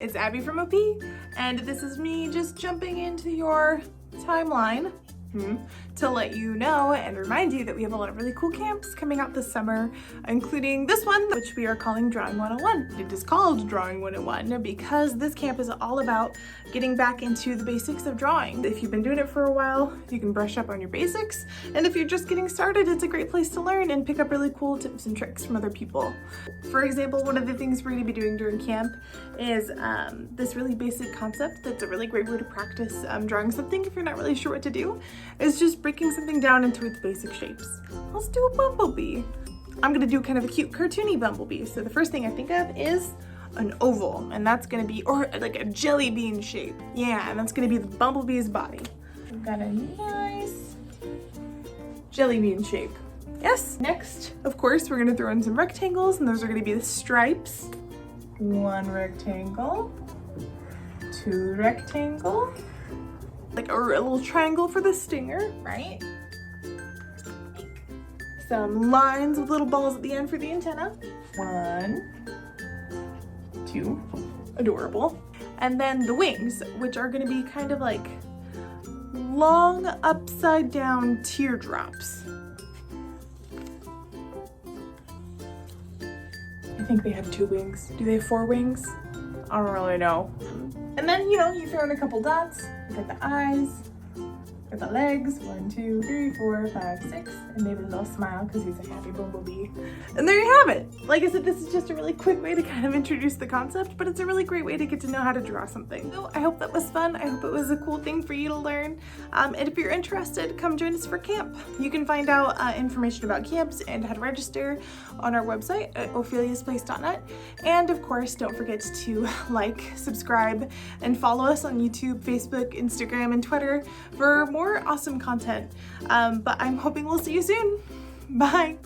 It's Abby from OP, and this is me just jumping into your timeline to let you know and remind you that we have a lot of really cool camps coming out this summer, including this one, which we are calling Drawing 101. It is called Drawing 101 because this camp is all about getting back into the basics of drawing. If you've been doing it for a while, you can brush up on your basics, and if you're just getting started, it's a great place to learn and pick up really cool tips and tricks from other people. For example, one of the things we're going to be doing during camp is this really basic concept that's a really great way to practice drawing something if you're not really sure what to do, is just breaking something down into its basic shapes. Let's do a bumblebee. I'm gonna do kind of a cute cartoony bumblebee. So the first thing I think of is an oval, and that's gonna be, or like a jelly bean shape. Yeah, and that's gonna be the bumblebee's body. We've got a nice jelly bean shape. Yes, next, of course, we're gonna throw in some rectangles, and those are gonna be the stripes. One rectangle, two rectangle, like a little triangle for the stinger, right? Some lines with little balls at the end for the antenna. One, two, adorable. And then the wings, which are gonna be kind of like long upside down teardrops. I think they have 2 wings. Do they have 4 wings? I don't really know. And then, you throw in a couple dots. You got the eyes, got the legs, 1, 2, 3, 4, 5, 6, and maybe a little smile because he's a happy bumblebee. And there you have it. Like I said, this is just a really quick way to kind of introduce the concept, but it's a really great way to get to know how to draw something. So I hope that was fun. I hope it was a cool thing for you to learn. And if you're interested, come join us for camp. You can find out information about camps and how to register on our website at opheliasplace.net. And of course, don't forget to like, subscribe, and follow us on YouTube, Facebook, Instagram, and Twitter for more awesome content. But I'm hoping we'll see you soon. Bye.